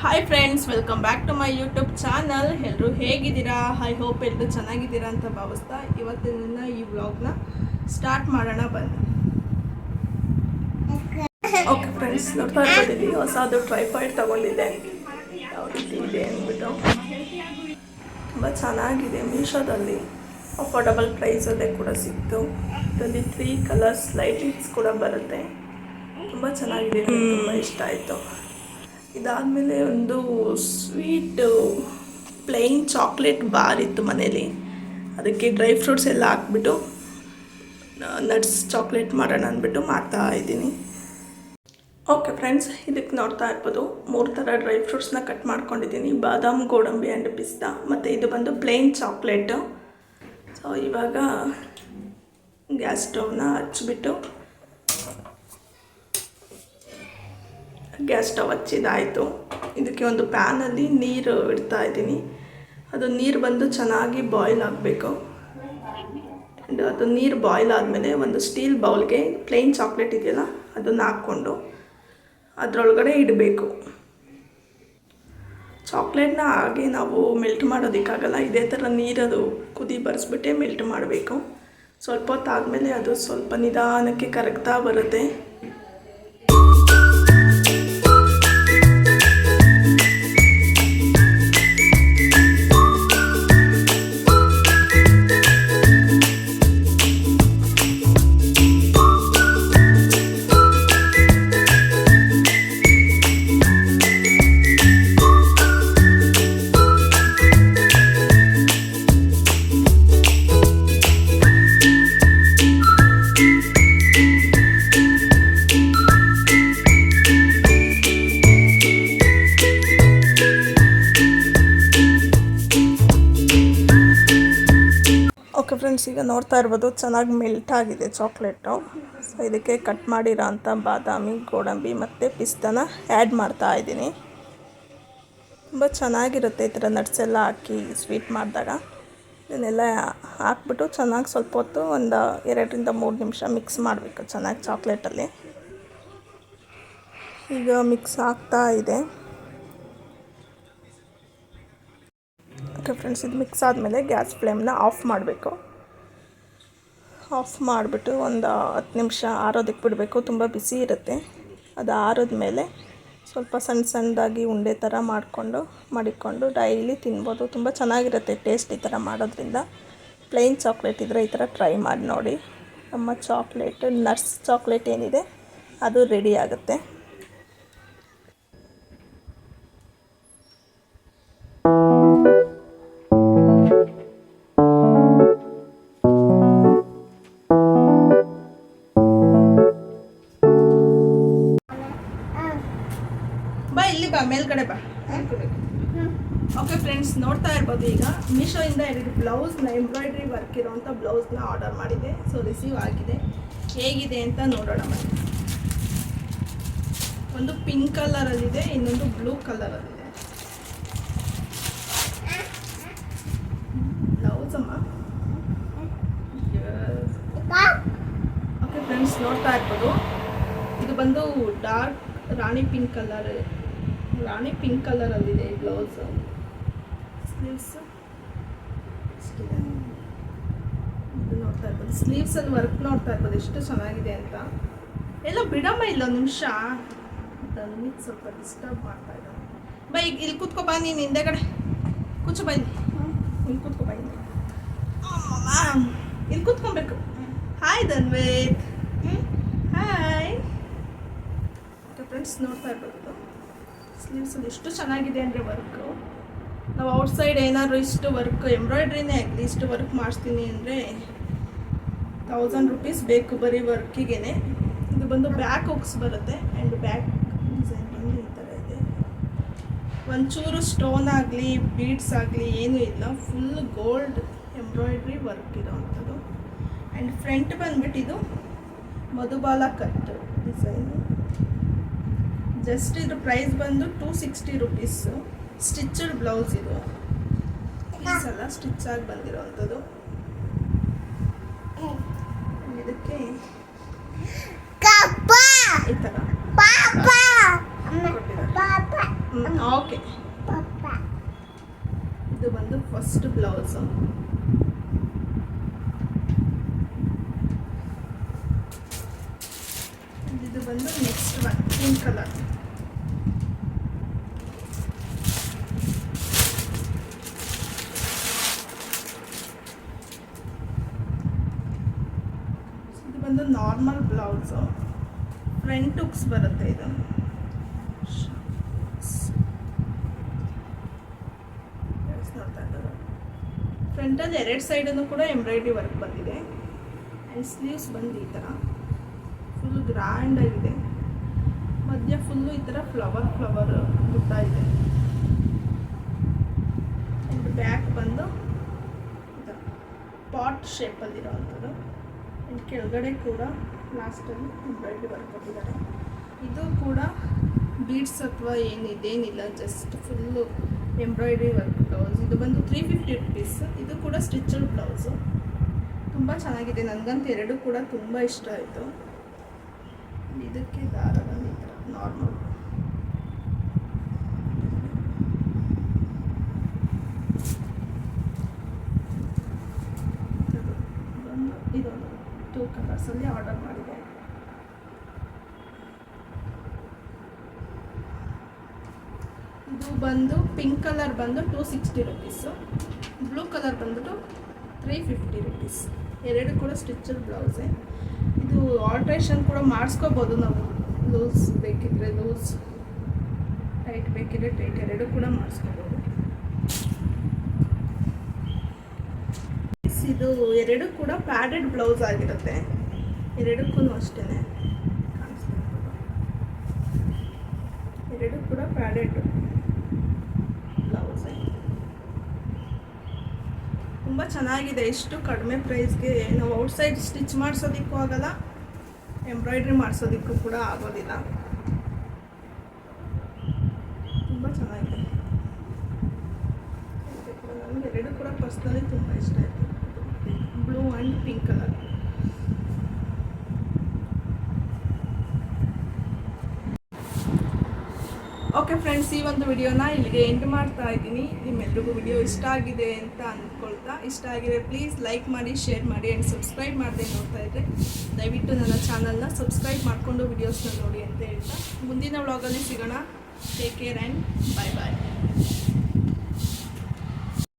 Hi friends, welcome back to my YouTube channel. ಎಲ್ಲರೂ ಹೇಗಿದ್ದೀರಾ? I hope ಎಲ್ಲರೂ ಚೆನ್ನಾಗಿದ್ದೀರಾ ಅಂತ ಭಾವಿಸ್ತಾ ಇವತ್ತಿನ ಈ ವ್ಲಾಗ್ನ ಸ್ಟಾರ್ಟ್ ಮಾಡೋಣ ಬನ್ನಿ. ಓಕೆ ಫ್ರೆಂಡ್ಸ್, ನೋಡ್ತಾ ಇರ್ಬೋದು ಹೊಸದು ಟ್ರೈಪಾಡ್ ತೊಗೊಂಡಿದ್ದೆ. ಯಾವ ರೀತಿ ಇದೆ ಅಂದ್ಬಿಟ್ಟು ತುಂಬ ಚೆನ್ನಾಗಿದೆ. ಮೀಶೋದಲ್ಲಿ ಅಫೋರ್ಡಬಲ್ ಪ್ರೈಸಲ್ಲೇ ಕೂಡ ಸಿಕ್ತು. ಇದರಲ್ಲಿ 3 ಕಲರ್ಸ್ ಲೈಟಿಂಗ್ಸ್ ಕೂಡ ಬರುತ್ತೆ. ತುಂಬ ಚೆನ್ನಾಗಿದೆ, ತುಂಬ ಇಷ್ಟ ಆಯಿತು. ಇದಾದಮೇಲೆ ಒಂದು ಸ್ವೀಟ್ ಪ್ಲೈನ್ ಚಾಕ್ಲೇಟ್ ಬಾರ್ ಇತ್ತು ಮನೇಲಿ. ಅದಕ್ಕೆ ಡ್ರೈ ಫ್ರೂಟ್ಸ್ ಎಲ್ಲ ಹಾಕ್ಬಿಟ್ಟು ನಟ್ಸ್ ಚಾಕ್ಲೇಟ್ ಮಾಡೋಣ ಅಂದ್ಬಿಟ್ಟು ಮಾಡ್ತಾ ಇದ್ದೀನಿ. ಓಕೆ ಫ್ರೆಂಡ್ಸ್, ಇದಕ್ಕೆ ನೋಡ್ತಾ ಇರ್ಬೋದು 3 ಥರ ಡ್ರೈ ಫ್ರೂಟ್ಸ್ನ ಕಟ್ ಮಾಡ್ಕೊಂಡಿದ್ದೀನಿ. ಬಾದಾಮ್, ಗೋಡಂಬಿ ಆ್ಯಂಡ್ ಪಿಸ್ತಾ. ಮತ್ತು ಇದು ಬಂದು ಪ್ಲೈನ್ ಚಾಕ್ಲೇಟು. ಸೊ ಇವಾಗ ಗ್ಯಾಸ್ ಸ್ಟವ್ನ ಹಚ್ಚಿಬಿಟ್ಟು ಗ್ಯಾಸ್ ಸ್ಟವ್ ಹಚ್ಚಿದಾಯಿತು. ಇದಕ್ಕೆ ಒಂದು ಪ್ಯಾನಲ್ಲಿ ನೀರು ಇಡ್ತಾ ಇದ್ದೀನಿ. ಅದು ನೀರು ಬಂದು ಚೆನ್ನಾಗಿ ಬಾಯ್ಲ್ ಆಗಬೇಕು. ಅದು ನೀರು ಬಾಯ್ಲ್ ಆದಮೇಲೆ ಒಂದು ಸ್ಟೀಲ್ ಬೌಲ್ಗೆ ಪ್ಲೈನ್ ಚಾಕ್ಲೇಟ್ ಇದೆಯಲ್ಲ ಅದನ್ನು ಹಾಕ್ಕೊಂಡು ಅದರೊಳಗಡೆ ಇಡಬೇಕು. ಚಾಕ್ಲೇಟ್ನ ಹಾಗೆ ನಾವು ಮೆಲ್ಟ್ ಮಾಡೋದಕ್ಕಾಗಲ್ಲ. ಇದೇ ಥರ ನೀರದು ಕುದಿ ಬರೆಸ್ಬಿಟ್ಟೆ ಮೆಲ್ಟ್ ಮಾಡಬೇಕು. ಸ್ವಲ್ಪ ಹೊತ್ತಾದಮೇಲೆ ಅದು ಸ್ವಲ್ಪ ನಿಧಾನಕ್ಕೆ ಕರಗ್ತಾ ಬರುತ್ತೆ. ಓಕೆ ಫ್ರೆಂಡ್ಸ್, ಈಗ ನೋಡ್ತಾ ಇರ್ಬೋದು ಚೆನ್ನಾಗಿ ಮೆಲ್ಟ್ ಆಗಿದೆ ಚಾಕ್ಲೇಟು. ಸೊ ಇದಕ್ಕೆ ಕಟ್ ಮಾಡಿರೋ ಅಂಥ ಬಾದಾಮಿ, ಗೋಡಂಬಿ ಮತ್ತು ಪಿಸ್ತಾನ ಆ್ಯಡ್ ಮಾಡ್ತಾ ಇದ್ದೀನಿ. ತುಂಬ ಚೆನ್ನಾಗಿರುತ್ತೆ ಈ ಥರ ನಟ್ಸ್ ಎಲ್ಲ ಹಾಕಿ ಸ್ವೀಟ್ ಮಾಡಿದಾಗ. ಇದನ್ನೆಲ್ಲ ಹಾಕ್ಬಿಟ್ಟು ಚೆನ್ನಾಗಿ ಸ್ವಲ್ಪ ಹೊತ್ತು ಒಂದು 2ರಿಂದ 3 ನಿಮಿಷ ಮಿಕ್ಸ್ ಮಾಡಬೇಕು ಚೆನ್ನಾಗಿ ಚಾಕ್ಲೇಟಲ್ಲಿ. ಈಗ ಮಿಕ್ಸ್ ಆಗ್ತಾ ಇದೆ. ಓಕೆ ಫ್ರೆಂಡ್ಸ್, ಇದು ಮಿಕ್ಸ್ ಆದಮೇಲೆ ಗ್ಯಾಸ್ ಫ್ಲೇಮ್ನ ಆಫ್ ಮಾಡಬೇಕು. ಆಫ್ ಮಾಡಿಬಿಟ್ಟು ಒಂದು 10 ನಿಮಿಷ ಆರೋದಕ್ಕೆ ಬಿಡಬೇಕು. ತುಂಬ ಬಿಸಿ ಇರುತ್ತೆ. ಅದು ಆರಿದ್ಮೇಲೆ ಸ್ವಲ್ಪ ಸಣ್ಣದಾಗಿ ಉಂಡೆ ಥರ ಮಾಡಿಕೊಂಡು ಡೈಲಿ ತಿನ್ಬೋದು. ತುಂಬ ಚೆನ್ನಾಗಿರುತ್ತೆ ಟೇಸ್ಟ್ ಈ ಥರ ಮಾಡೋದ್ರಿಂದ. ಪ್ಲೈನ್ ಚಾಕ್ಲೇಟ್ ಇದ್ದರೆ ಈ ಥರ ಟ್ರೈ ಮಾಡಿ ನೋಡಿ. ನಮ್ಮ ಚಾಕ್ಲೇಟ್ ನಟ್ಸ್ ಚಾಕ್ಲೇಟ್ ಏನಿದೆ ಅದು ರೆಡಿ ಆಗುತ್ತೆ. ಇಲ್ಲಿ ಬಾ, ಮೇಲ್ಗಡೆ ಬಾ. ಓಕೆ ಫ್ರೆಂಡ್ಸ್, ನೋಡ್ತಾ ಇರ್ಬೋದು ಈಗ ಮೀಶೋಯಿಂದ 2 ಬ್ಲೌಸ್ನ ಎಂಬ್ರಾಯ್ಡ್ರಿ ವರ್ಕ್ ಇರೋವಂಥ ಬ್ಲೌಸ್ನ ಆರ್ಡರ್ ಮಾಡಿದೆ. ಸೊ ರಿಸೀವ್ ಆಗಿದೆ. ಹೇಗಿದೆ ಅಂತ ನೋಡೋಣ ಬನ್ನಿ. ಒಂದು ಪಿಂಕ್ ಕಲರಲ್ಲಿದೆ, ಇನ್ನೊಂದು ಬ್ಲೂ ಕಲರಲ್ಲಿದೆ ಬ್ಲೌಸ್ ಅಮ್ಮ. ಓಕೆ ಫ್ರೆಂಡ್ಸ್, ನೋಡ್ತಾ ಇರ್ಬೋದು ಇದು ಬಂದು ಡಾರ್ಕ್ ರಾಣಿ ಪಿಂಕ್ ಕಲರಲ್ಲಿದೆ ಈ ಬ್ಲೌಸು. ಸ್ಲೀವ್ಸ್ ಇದು ನೋಡ್ತಾ ಇರ್ಬೋದು. ಸ್ಲೀವ್ಸಲ್ಲಿ ವರ್ಕ್ ನೋಡ್ತಾ ಇರ್ಬೋದು ಎಷ್ಟು ಚೆನ್ನಾಗಿದೆ ಅಂತ. ಎಲ್ಲ ಬಿಡಮ್ಮ, ಇಲ್ಲ ಒಂದು ನಿಮಿಷ. ಅದನ್ನು ಸ್ವಲ್ಪ ಡಿಸ್ಟರ್ಬ್ ಮಾಡ್ತಾ ಇದ್ದಾನೆ. ಬೈ, ಇಲ್ಲಿ ಕೂತ್ಕೊ ಬಾ. ನೀನು ಹಿಂದೆಗಡೆ ಕೂಚು ಬೈ. ಇಲ್ಲಿ ಕೂತ್ಕೊ ಬೈ. ಇಲ್ಲಿ ಕೂತ್ಕೊಬೇಕು. ಹಾಯ್ ಧನ್ವೇತ್. ಹಾಯ್. ಫ್ರೆಂಡ್ಸ್, ನೋಡ್ತಾ ಇರ್ಬೋದು ಸ್ಲೀವ್ಸಲ್ಲಿ ಎಷ್ಟು ಚೆನ್ನಾಗಿದೆ ಅಂದರೆ ವರ್ಕು. ನಾವು ಔಟ್ಸೈಡ್ ಏನಾದರೂ ಇಷ್ಟು ವರ್ಕ್ ಎಂಬ್ರಾಯ್ಡ್ರಿನೇ ಆಗಲಿ ಇಷ್ಟು ವರ್ಕ್ ಮಾಡಿಸ್ತೀನಿ ಅಂದರೆ 1000 ರೂಪೀಸ್ ಬೇಕು ಬರೀ ವರ್ಕಿಗೆ. ಇದು ಬಂದು ಬ್ಯಾಕ್ ಹುಕ್ಸ್ ಬರುತ್ತೆ ಆ್ಯಂಡ್ ಬ್ಯಾಕ್ ಡಿಸೈನ್ ಬಂದು ಈ ಥರ ಇದೆ. ಒಂಚೂರು ಸ್ಟೋನ್ ಆಗಲಿ ಬೀಡ್ಸ್ ಆಗಲಿ ಏನೂ ಇಲ್ಲ. ಫುಲ್ ಗೋಲ್ಡ್ ಎಂಬ್ರಾಯ್ಡ್ರಿ ವರ್ಕ್ ಇರೋವಂಥದ್ದು. ಆ್ಯಂಡ್ ಫ್ರಂಟ್ ಬಂದುಬಿಟ್ಟು ಇದು ಮಧುಬಾಲ ಕಟ್ ಡಿಸೈನು. ಜಸ್ಟ್ ಇದ್ರ ಪ್ರೈಸ್ ಬಂದು 260 ರೂಪೀಸು. ಸ್ಟಿಚ್ಚಡ್ ಬ್ಲೌಸ್ ಇದು. ಪೀಸ್ ಎಲ್ಲ ಸ್ಟಿಚ್ ಆಗಿ ಬಂದಿರೋವಂಥದ್ದು. ಇದಕ್ಕೆ ಈ ಥರ ಓಕೆ. ಇದು ಬಂದು ಫಸ್ಟ್ ಬ್ಲೌಸು. ಇದು ಬಂದು ನೆಕ್ಸ್ಟ್ ಒನ್ ಪಿಂಕ್ ಕಲರ್. ಇದು ಬಂದು ನಾರ್ಮಲ್ ಬ್ಲೌಸು, ಫ್ರಂಟ್ ಹುಕ್ಸ್ ಬರುತ್ತೆ. ಇದು ಫ್ರಂಟಲ್ಲಿ 2 ಸೈಡನ್ನು ಕೂಡ ಎಂಬ್ರಾಯ್ಡ್ರಿ ವರ್ಕ್ ಬಂದಿದೆ. ಆ್ಯಂಡ್ ಸ್ಲೀವ್ಸ್ ಬಂದು ಈ ಥರ ಫುಲ್ ಗ್ರ್ಯಾಂಡ್ ಆಗಿದೆ. ಮಧ್ಯ ಫುಲ್ಲು ಈ ಥರ ಫ್ಲವರ್ ಬುಟ್ಟ ಇದೆ. ಆ್ಯಂಡ್ ಬ್ಯಾಕ್ ಬಂದು ಪಾಟ್ ಶೇಪಲ್ಲಿರೋವಂಥದ್ದು. ಆ್ಯಂಡ್ ಕೆಳಗಡೆ ಕೂಡ ಲಾಸ್ಟಲ್ಲಿ ಎಂಬ್ರಾಯ್ಡ್ರಿ ವರ್ಕ್ ಕೊಟ್ಟಿದ್ದಾರೆ. ಇದು ಕೂಡ ಬೀಡ್ಸ್ ಅಥವಾ ಇದೇನಿಲ್ಲ, just full embroidery work blouse. ಇದು ಬಂದು 350 ರುಪೀಸ್. ಇದು ಕೂಡ ಸ್ಟಿಚಡ್ ಬ್ಲೌಸು. ತುಂಬ ಚೆನ್ನಾಗಿದೆ, ನನಗಂತೂ 2 ಕೂಡ ತುಂಬ ಇಷ್ಟ ಆಯಿತು. ಇದಕ್ಕೆ ದಾರ ಬಂದು ಈ ಥರ ನಾರ್ಮಲ್. ಇದೊಂದು 2 ಕಲರ್ಸಲ್ಲಿ ಆರ್ಡರ್ ಮಾಡಿದೆ. ಇದು ಬಂದು ಪಿಂಕ್ ಕಲರ್ ಬಂದು 260 ರುಪೀಸು. ಬ್ಲೂ ಕಲರ್ ಬಂದ್ಬಿಟ್ಟು 350 ರುಪೀಸ್. 2 ಕೂಡ ಸ್ಟಿಚಡ್ ಬ್ಲೌಸೇ. ಇದು ಆಲ್ಟ್ರೇಷನ್ ಕೂಡ ಮಾಡಿಸ್ಕೋಬೋದು ನಾವು, ಲೂಸ್ ಬೇಕಿದ್ರೆ ಲೂಸ್, ಟೈಟ್ ಬೇಕಿದ್ರೆ ಟೈಟ್, 2 ಕೂಡ ಮಾಡಿಸ್ಕೋಬೋದು. ಇದು 2 ಕೂಡ ಪ್ಯಾಡೆಡ್ ಬ್ಲೌಸ್ ಆಗಿರುತ್ತೆ. 2ಕ್ಕೂ ಅಷ್ಟೇ ಕಾಣಿಸ್ಬೇಕು. 2 ಕೂಡ ಪ್ಯಾಡೆಡ್ ಬ್ಲೌಸೇ. ತುಂಬ ಚೆನ್ನಾಗಿದೆ. ಇಷ್ಟು ಕಡಿಮೆ ಪ್ರೈಸ್ಗೆ ನಾವು ಔಟ್ಸೈಡ್ ಸ್ಟಿಚ್ ಮಾಡಿಸೋದಕ್ಕೂ ಆಗಲ್ಲ, ಎಂಬ್ರಾಯ್ಡ್ರಿ ಮಾಡಿಸೋದಕ್ಕೂ ಕೂಡ ಆಗೋದಿಲ್ಲ. ತುಂಬ ಚೆನ್ನಾಗಿದೆ. ನನಗೆ 2 ಕೂಡ ಪರ್ಸ್ನಲಿ ತುಂಬ ಇಷ್ಟ ಆಯಿತು, blue and pink colour. Okay friends, ಈ ಒಂದು ವಿಡಿಯೋನ ಇಲ್ಲಿಗೆ ಎಂಡ್ ಮಾಡ್ತಾ ಇದ್ದೀನಿ. ನಿಮ್ಮೆಲ್ರಿಗೂ ವಿಡಿಯೋ ಇಷ್ಟ ಆಗಿದೆ ಅಂತ ಅಂದ್ಕೊಳ್ತಾ, ಇಷ್ಟ ಆಗಿದೆ ಪ್ಲೀಸ್ ಲೈಕ್ ಮಾಡಿ, ಶೇರ್ ಮಾಡಿ ಆ್ಯಂಡ್ ಸಬ್ಸ್ಕ್ರೈಬ್ ಮಾಡದೆ ನೋಡ್ತಾ ಇದ್ದರೆ ದಯವಿಟ್ಟು ನನ್ನ ಚಾನಲ್ನ ಸಬ್ಸ್ಕ್ರೈಬ್ ಮಾಡಿಕೊಂಡು ವಿಡಿಯೋಸ್ನ ನೋಡಿ ಅಂತ ಹೇಳ್ತಾ ಮುಂದಿನ ವ್ಲಾಗಲ್ಲಿ ಸಿಗೋಣ. Take care and bye bye.